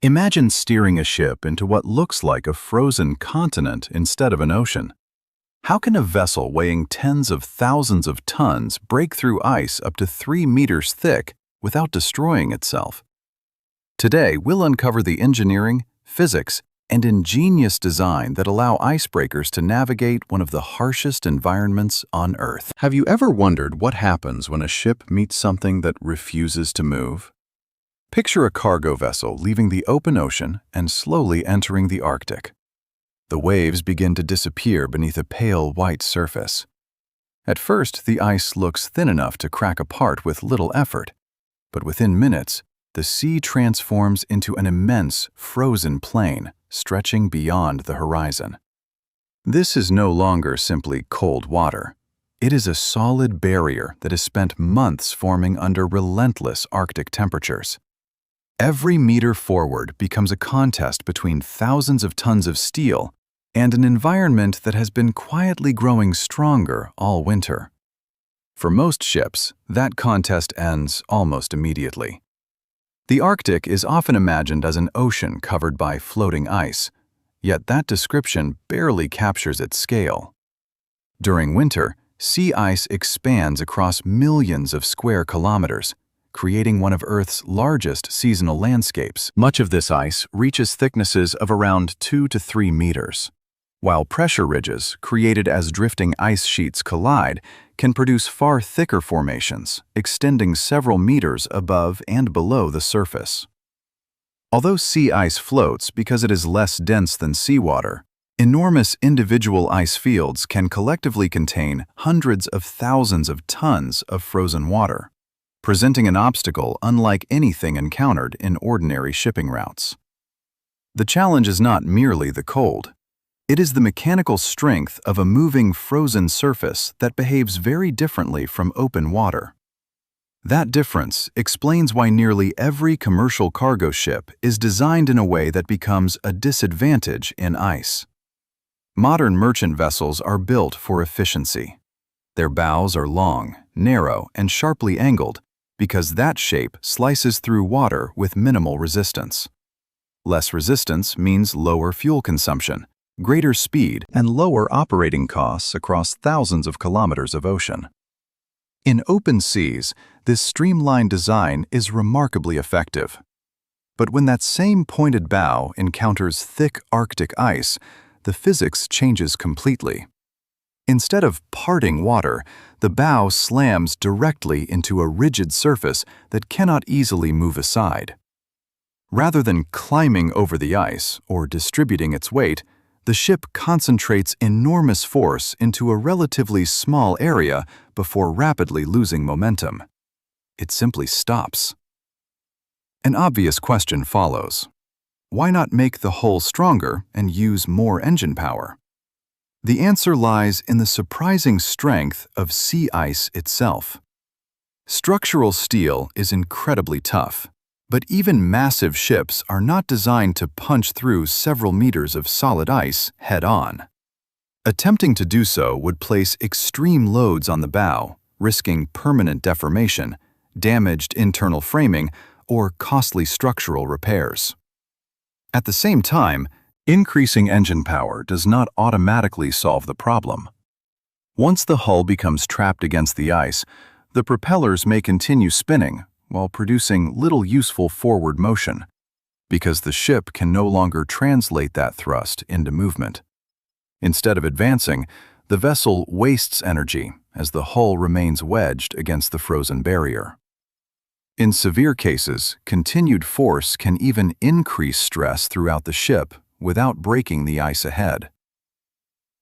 Imagine steering a ship into what looks like a frozen continent instead of an ocean. How can a vessel weighing tens of thousands of tons break through ice up to 3 meters thick without destroying itself? Today, we'll uncover the engineering, physics, and ingenious design that allow icebreakers to navigate one of the harshest environments on Earth. Have you ever wondered what happens when a ship meets something that refuses to move? Picture a cargo vessel leaving the open ocean and slowly entering the Arctic. The waves begin to disappear beneath a pale white surface. At first, the ice looks thin enough to crack apart with little effort, but within minutes, the sea transforms into an immense, frozen plain stretching beyond the horizon. This is no longer simply cold water. It is a solid barrier that has spent months forming under relentless Arctic temperatures. Every meter forward becomes a contest between thousands of tons of steel and an environment that has been quietly growing stronger all winter. For most ships, that contest ends almost immediately. The Arctic is often imagined as an ocean covered by floating ice, yet that description barely captures its scale. During winter, sea ice expands across millions of square kilometers, creating one of Earth's largest seasonal landscapes. Much of this ice reaches thicknesses of around 2 to 3 meters, while pressure ridges, created as drifting ice sheets collide, can produce far thicker formations, extending several meters above and below the surface. Although sea ice floats because it is less dense than seawater, enormous individual ice fields can collectively contain hundreds of thousands of tons of frozen water, presenting an obstacle unlike anything encountered in ordinary shipping routes. The challenge is not merely the cold. It is the mechanical strength of a moving frozen surface that behaves very differently from open water. That difference explains why nearly every commercial cargo ship is designed in a way that becomes a disadvantage in ice. Modern merchant vessels are built for efficiency. Their bows are long, narrow, and sharply angled because that shape slices through water with minimal resistance. Less resistance means lower fuel consumption, greater speed, and lower operating costs across thousands of kilometers of ocean. In open seas, this streamlined design is remarkably effective. But when that same pointed bow encounters thick Arctic ice, the physics changes completely. Instead of parting water, the bow slams directly into a rigid surface that cannot easily move aside. Rather than climbing over the ice or distributing its weight, the ship concentrates enormous force into a relatively small area before rapidly losing momentum. It simply stops. An obvious question follows. Why not make the hull stronger and use more engine power? The answer lies in the surprising strength of sea ice itself. Structural steel is incredibly tough, but even massive ships are not designed to punch through several meters of solid ice head-on. Attempting to do so would place extreme loads on the bow, risking permanent deformation, damaged internal framing, or costly structural repairs. At the same time, increasing engine power does not automatically solve the problem. Once the hull becomes trapped against the ice, the propellers may continue spinning while producing little useful forward motion, because the ship can no longer translate that thrust into movement. Instead of advancing, the vessel wastes energy as the hull remains wedged against the frozen barrier. In severe cases, continued force can even increase stress throughout the ship without breaking the ice ahead.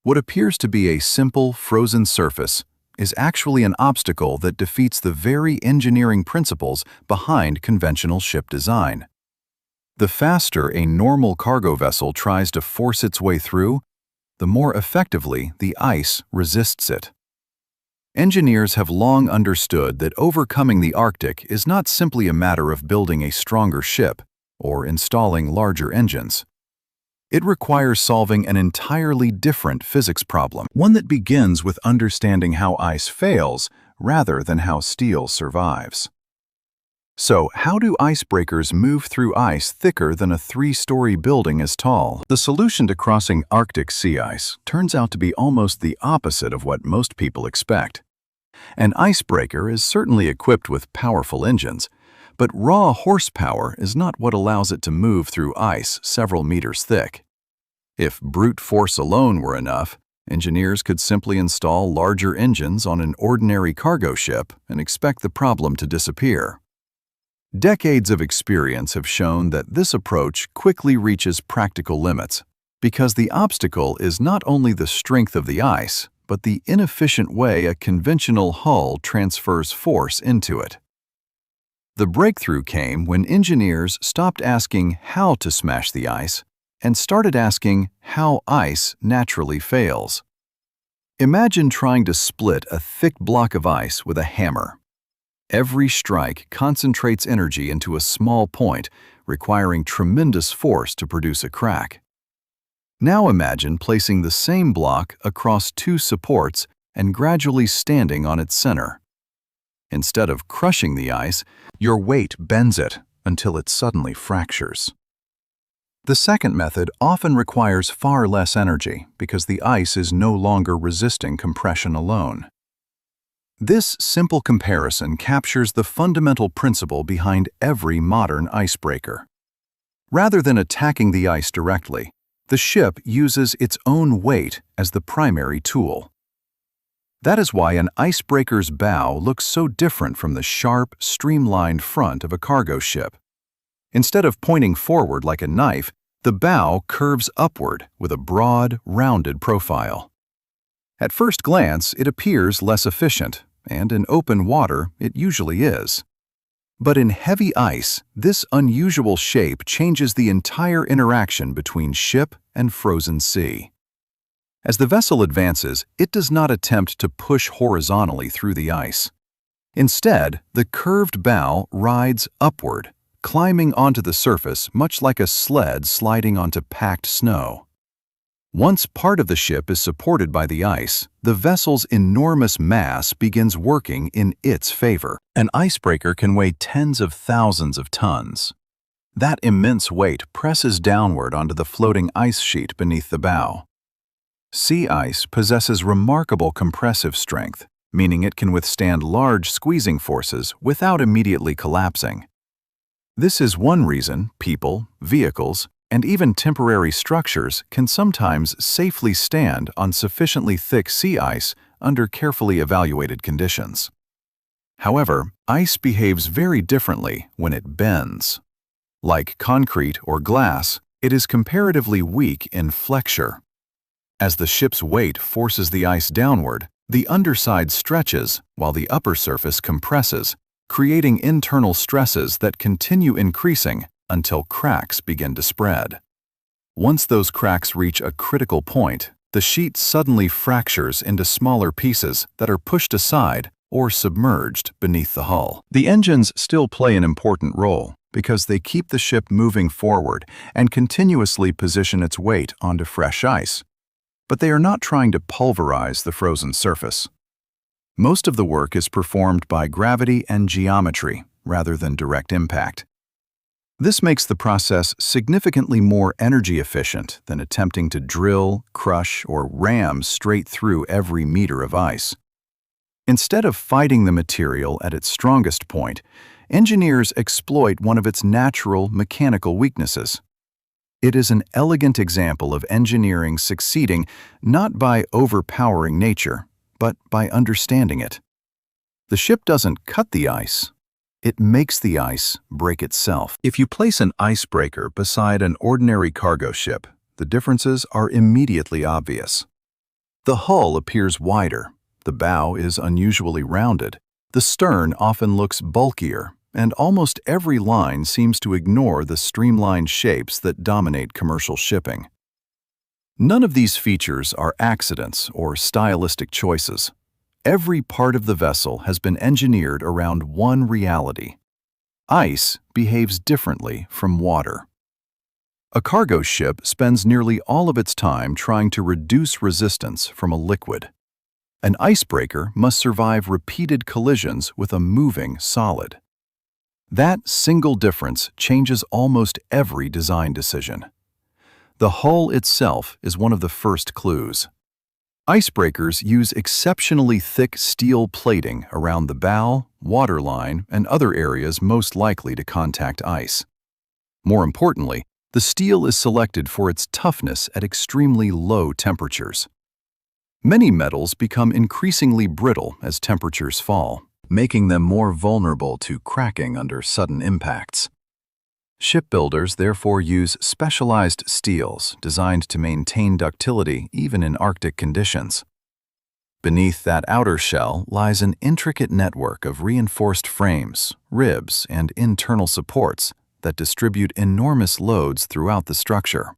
What appears to be a simple frozen surface is actually an obstacle that defeats the very engineering principles behind conventional ship design. The faster a normal cargo vessel tries to force its way through, the more effectively the ice resists it. Engineers have long understood that overcoming the Arctic is not simply a matter of building a stronger ship or installing larger engines. It requires solving an entirely different physics problem, one that begins with understanding how ice fails rather than how steel survives. So, how do icebreakers move through ice thicker than a three-story building is tall? The solution to crossing Arctic sea ice turns out to be almost the opposite of what most people expect. An icebreaker is certainly equipped with powerful engines, but raw horsepower is not what allows it to move through ice several meters thick. If brute force alone were enough, engineers could simply install larger engines on an ordinary cargo ship and expect the problem to disappear. Decades of experience have shown that this approach quickly reaches practical limits, because the obstacle is not only the strength of the ice, but the inefficient way a conventional hull transfers force into it. The breakthrough came when engineers stopped asking how to smash the ice and started asking how ice naturally fails. Imagine trying to split a thick block of ice with a hammer. Every strike concentrates energy into a small point, requiring tremendous force to produce a crack. Now imagine placing the same block across two supports and gradually standing on its center. Instead of crushing the ice, your weight bends it until it suddenly fractures. The second method often requires far less energy because the ice is no longer resisting compression alone. This simple comparison captures the fundamental principle behind every modern icebreaker. Rather than attacking the ice directly, the ship uses its own weight as the primary tool. That is why an icebreaker's bow looks so different from the sharp, streamlined front of a cargo ship. Instead of pointing forward like a knife, the bow curves upward with a broad, rounded profile. At first glance, it appears less efficient, and in open water, it usually is. But in heavy ice, this unusual shape changes the entire interaction between ship and frozen sea. As the vessel advances, it does not attempt to push horizontally through the ice. Instead, the curved bow rides upward, climbing onto the surface much like a sled sliding onto packed snow. Once part of the ship is supported by the ice, the vessel's enormous mass begins working in its favor. An icebreaker can weigh tens of thousands of tons. That immense weight presses downward onto the floating ice sheet beneath the bow. Sea ice possesses remarkable compressive strength, meaning it can withstand large squeezing forces without immediately collapsing. This is one reason people, vehicles, and even temporary structures can sometimes safely stand on sufficiently thick sea ice under carefully evaluated conditions. However, ice behaves very differently when it bends. Like concrete or glass, it is comparatively weak in flexure. As the ship's weight forces the ice downward, the underside stretches while the upper surface compresses, creating internal stresses that continue increasing until cracks begin to spread. Once those cracks reach a critical point, the sheet suddenly fractures into smaller pieces that are pushed aside or submerged beneath the hull. The engines still play an important role because they keep the ship moving forward and continuously position its weight onto fresh ice. But they are not trying to pulverize the frozen surface. Most of the work is performed by gravity and geometry rather than direct impact. This makes the process significantly more energy efficient than attempting to drill, crush, or ram straight through every meter of ice. Instead of fighting the material at its strongest point, engineers exploit one of its natural mechanical weaknesses. It is an elegant example of engineering succeeding not by overpowering nature, but by understanding it. The ship doesn't cut the ice. It makes the ice break itself. If you place an icebreaker beside an ordinary cargo ship, the differences are immediately obvious. The hull appears wider, the bow is unusually rounded, the stern often looks bulkier, and almost every line seems to ignore the streamlined shapes that dominate commercial shipping. None of these features are accidents or stylistic choices. Every part of the vessel has been engineered around one reality. Ice behaves differently from water. A cargo ship spends nearly all of its time trying to reduce resistance from a liquid. An icebreaker must survive repeated collisions with a moving solid. That single difference changes almost every design decision. The hull itself is one of the first clues. Icebreakers use exceptionally thick steel plating around the bow, waterline, and other areas most likely to contact ice. More importantly, the steel is selected for its toughness at extremely low temperatures. Many metals become increasingly brittle as temperatures fall, making them more vulnerable to cracking under sudden impacts. Shipbuilders therefore use specialized steels designed to maintain ductility even in Arctic conditions. Beneath that outer shell lies an intricate network of reinforced frames, ribs, and internal supports that distribute enormous loads throughout the structure.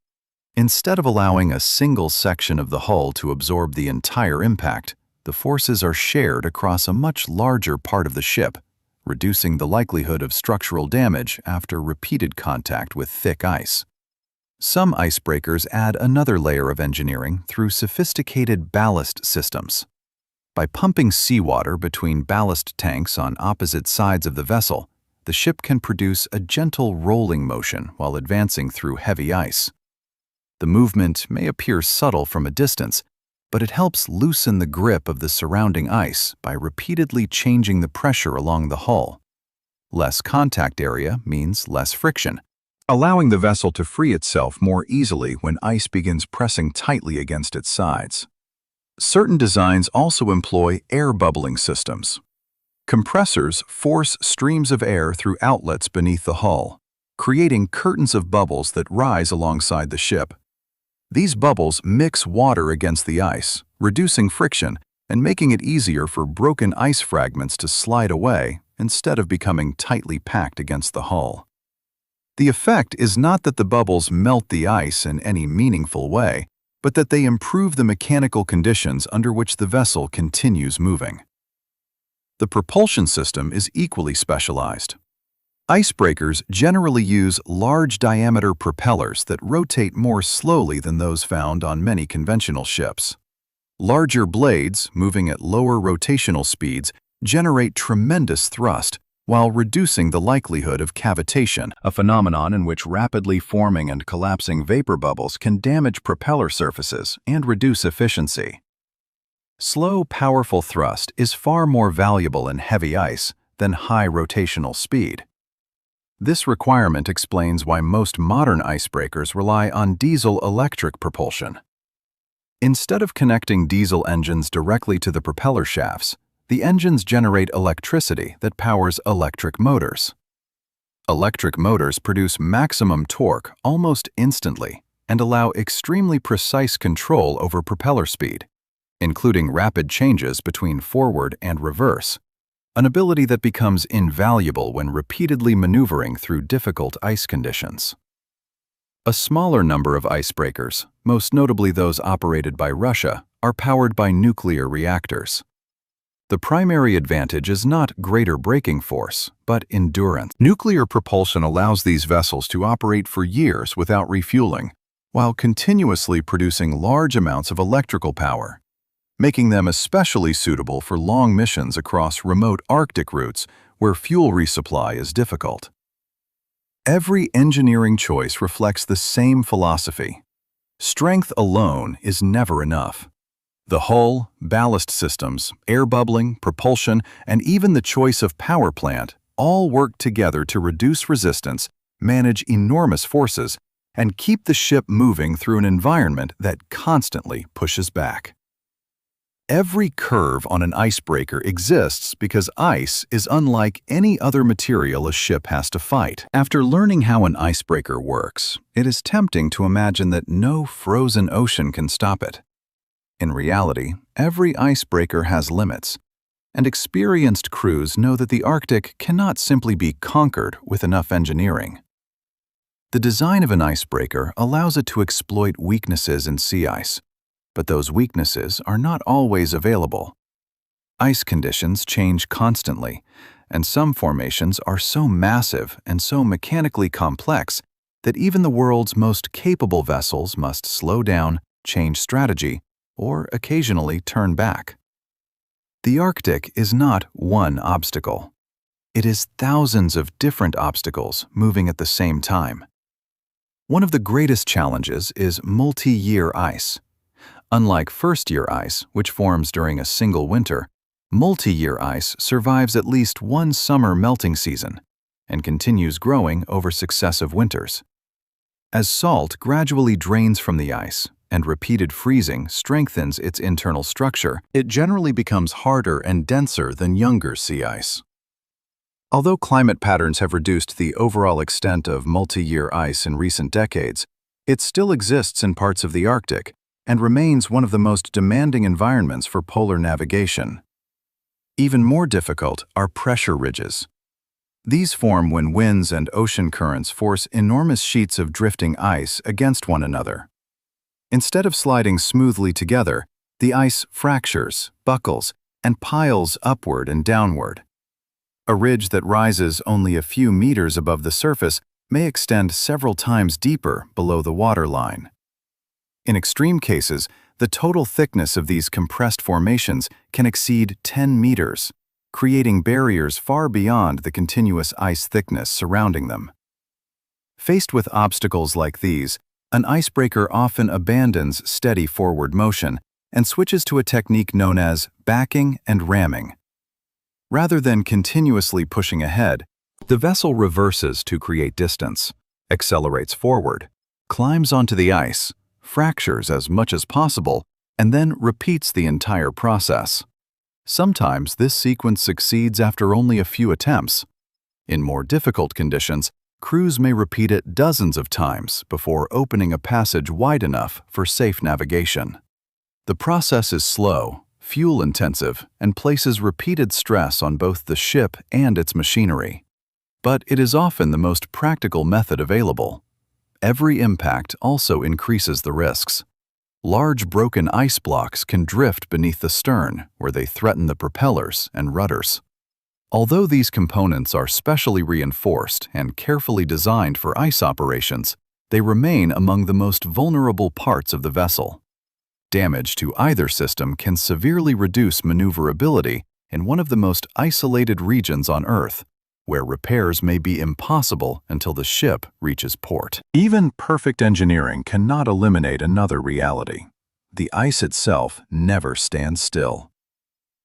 Instead of allowing a single section of the hull to absorb the entire impact, the forces are shared across a much larger part of the ship, reducing the likelihood of structural damage after repeated contact with thick ice. Some icebreakers add another layer of engineering through sophisticated ballast systems. By pumping seawater between ballast tanks on opposite sides of the vessel, the ship can produce a gentle rolling motion while advancing through heavy ice. The movement may appear subtle from a distance, but it helps loosen the grip of the surrounding ice by repeatedly changing the pressure along the hull. Less contact area means less friction, allowing the vessel to free itself more easily when ice begins pressing tightly against its sides. Certain designs also employ air bubbling systems. Compressors force streams of air through outlets beneath the hull, creating curtains of bubbles that rise alongside the ship. These bubbles mix water against the ice, reducing friction and making it easier for broken ice fragments to slide away instead of becoming tightly packed against the hull. The effect is not that the bubbles melt the ice in any meaningful way, but that they improve the mechanical conditions under which the vessel continues moving. The propulsion system is equally specialized. Icebreakers generally use large-diameter propellers that rotate more slowly than those found on many conventional ships. Larger blades, moving at lower rotational speeds, generate tremendous thrust while reducing the likelihood of cavitation, a phenomenon in which rapidly forming and collapsing vapor bubbles can damage propeller surfaces and reduce efficiency. Slow, powerful thrust is far more valuable in heavy ice than high rotational speed. This requirement explains why most modern icebreakers rely on diesel-electric propulsion. Instead of connecting diesel engines directly to the propeller shafts, the engines generate electricity that powers electric motors. Electric motors produce maximum torque almost instantly and allow extremely precise control over propeller speed, including rapid changes between forward and reverse, an ability that becomes invaluable when repeatedly maneuvering through difficult ice conditions. A smaller number of icebreakers, most notably those operated by Russia, are powered by nuclear reactors. The primary advantage is not greater braking force, but endurance. Nuclear propulsion allows these vessels to operate for years without refueling, while continuously producing large amounts of electrical power, making them especially suitable for long missions across remote Arctic routes where fuel resupply is difficult. Every engineering choice reflects the same philosophy. Strength alone is never enough. The hull, ballast systems, air bubbling, propulsion, and even the choice of power plant all work together to reduce resistance, manage enormous forces, and keep the ship moving through an environment that constantly pushes back. Every curve on an icebreaker exists because ice is unlike any other material a ship has to fight. After learning how an icebreaker works, it is tempting to imagine that no frozen ocean can stop it. In reality, every icebreaker has limits, and experienced crews know that the Arctic cannot simply be conquered with enough engineering. The design of an icebreaker allows it to exploit weaknesses in sea ice, but those weaknesses are not always available. Ice conditions change constantly, and some formations are so massive and so mechanically complex that even the world's most capable vessels must slow down, change strategy, or occasionally turn back. The Arctic is not one obstacle. It is thousands of different obstacles moving at the same time. One of the greatest challenges is multi-year ice. Unlike first-year ice, which forms during a single winter, multi-year ice survives at least one summer melting season and continues growing over successive winters. As salt gradually drains from the ice and repeated freezing strengthens its internal structure, it generally becomes harder and denser than younger sea ice. Although climate patterns have reduced the overall extent of multi-year ice in recent decades, it still exists in parts of the Arctic and remains one of the most demanding environments for polar navigation. Even more difficult are pressure ridges. These form when winds and ocean currents force enormous sheets of drifting ice against one another. Instead of sliding smoothly together, the ice fractures, buckles, and piles upward and downward. A ridge that rises only a few meters above the surface may extend several times deeper below the waterline. In extreme cases, the total thickness of these compressed formations can exceed 10 meters, creating barriers far beyond the continuous ice thickness surrounding them. Faced with obstacles like these, an icebreaker often abandons steady forward motion and switches to a technique known as backing and ramming. Rather than continuously pushing ahead, the vessel reverses to create distance, accelerates forward, climbs onto the ice, fractures as much as possible, and then repeats the entire process. Sometimes this sequence succeeds after only a few attempts. In more difficult conditions, crews may repeat it dozens of times before opening a passage wide enough for safe navigation. The process is slow, fuel-intensive, and places repeated stress on both the ship and its machinery. But it is often the most practical method available. Every impact also increases the risks. Large broken ice blocks can drift beneath the stern, where they threaten the propellers and rudders. Although these components are specially reinforced and carefully designed for ice operations, they remain among the most vulnerable parts of the vessel. Damage to either system can severely reduce maneuverability in one of the most isolated regions on Earth, where repairs may be impossible until the ship reaches port. Even perfect engineering cannot eliminate another reality. The ice itself never stands still.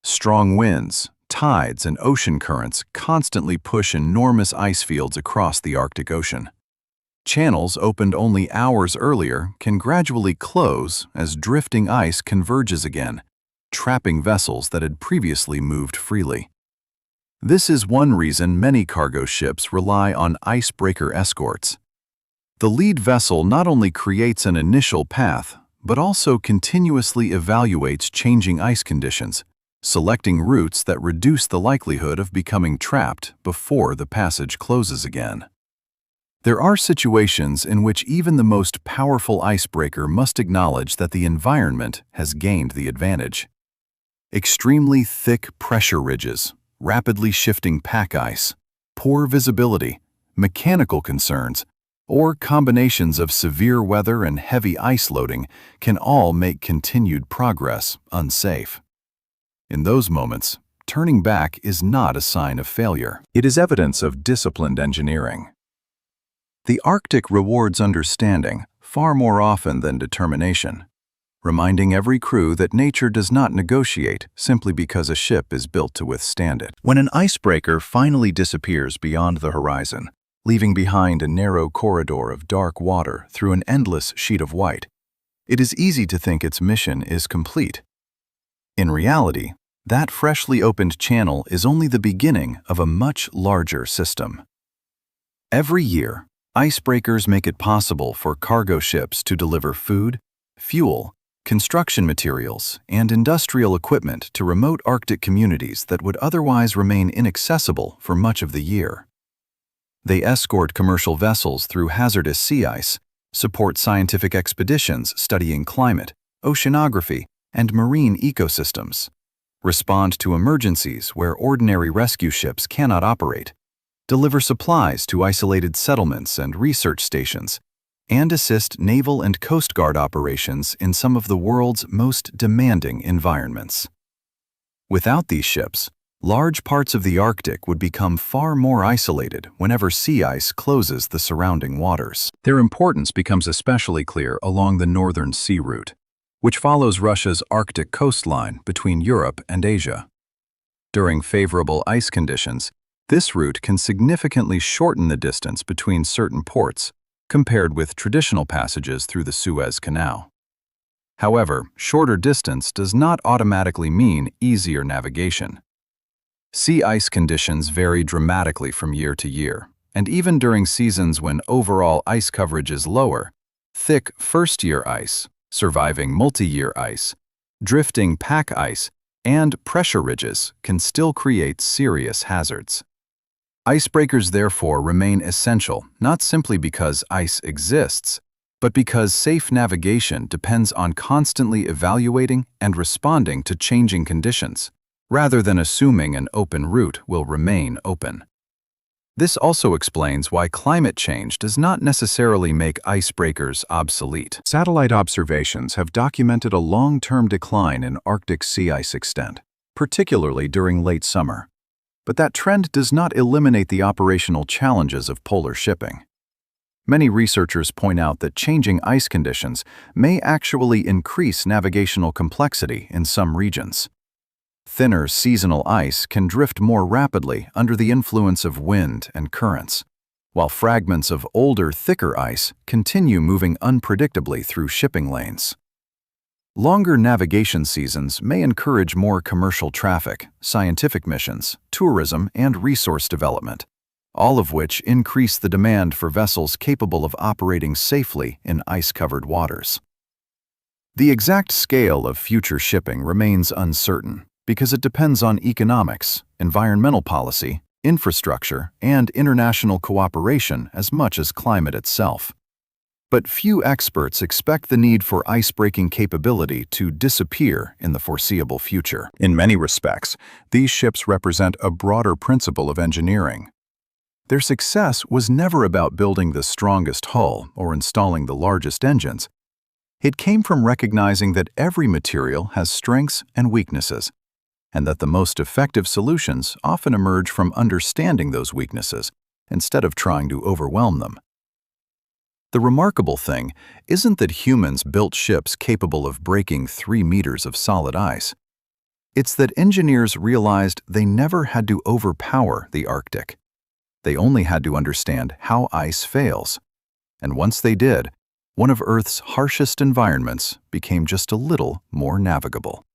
Strong winds, tides, and ocean currents constantly push enormous ice fields across the Arctic Ocean. Channels opened only hours earlier can gradually close as drifting ice converges again, trapping vessels that had previously moved freely. This is one reason many cargo ships rely on icebreaker escorts. The lead vessel not only creates an initial path, but also continuously evaluates changing ice conditions, selecting routes that reduce the likelihood of becoming trapped before the passage closes again. There are situations in which even the most powerful icebreaker must acknowledge that the environment has gained the advantage. Extremely thick pressure ridges, rapidly shifting pack ice, poor visibility, mechanical concerns, or combinations of severe weather and heavy ice loading can all make continued progress unsafe. In those moments, turning back is not a sign of failure. It is evidence of disciplined engineering. The Arctic rewards understanding far more often than determination, reminding every crew that nature does not negotiate simply because a ship is built to withstand it. When an icebreaker finally disappears beyond the horizon, leaving behind a narrow corridor of dark water through an endless sheet of white, it is easy to think its mission is complete. In reality, that freshly opened channel is only the beginning of a much larger system. Every year, icebreakers make it possible for cargo ships to deliver food, fuel, construction materials, and industrial equipment to remote Arctic communities that would otherwise remain inaccessible for much of the year. They escort commercial vessels through hazardous sea ice, support scientific expeditions studying climate, oceanography, and marine ecosystems, respond to emergencies where ordinary rescue ships cannot operate, deliver supplies to isolated settlements and research stations, and assist naval and coast guard operations in some of the world's most demanding environments. Without these ships, Large parts of the Arctic would become far more isolated whenever sea ice closes the surrounding waters. Their importance becomes especially clear along the northern sea route, which follows Russia's Arctic coastline between Europe and Asia. During favorable ice conditions, this route can significantly shorten the distance between certain ports compared with traditional passages through the Suez Canal. However, shorter distance does not automatically mean easier navigation. Sea ice conditions vary dramatically from year to year, and even during seasons when overall ice coverage is lower, thick first-year ice, surviving multi-year ice, drifting pack ice, and pressure ridges can still create serious hazards. Icebreakers therefore remain essential not simply because ice exists, but because safe navigation depends on constantly evaluating and responding to changing conditions, rather than assuming an open route will remain open. This also explains why climate change does not necessarily make icebreakers obsolete. Satellite observations have documented a long-term decline in Arctic sea ice extent, particularly during late summer. But that trend does not eliminate the operational challenges of polar shipping. Many researchers point out that changing ice conditions may actually increase navigational complexity in some regions. Thinner seasonal ice can drift more rapidly under the influence of wind and currents, while fragments of older, thicker ice continue moving unpredictably through shipping lanes. Longer navigation seasons may encourage more commercial traffic, scientific missions, tourism, and resource development, all of which increase the demand for vessels capable of operating safely in ice-covered waters. The exact scale of future shipping remains uncertain, because it depends on economics, environmental policy, infrastructure, and international cooperation as much as climate itself. But few experts expect the need for ice-breaking capability to disappear in the foreseeable future. In many respects, these ships represent a broader principle of engineering. Their success was never about building the strongest hull or installing the largest engines. It came from recognizing that every material has strengths and weaknesses, and that the most effective solutions often emerge from understanding those weaknesses instead of trying to overwhelm them. The remarkable thing isn't that humans built ships capable of breaking 3 meters of solid ice. It's that engineers realized they never had to overpower the Arctic. They only had to understand how ice fails. And once they did, one of Earth's harshest environments became just a little more navigable.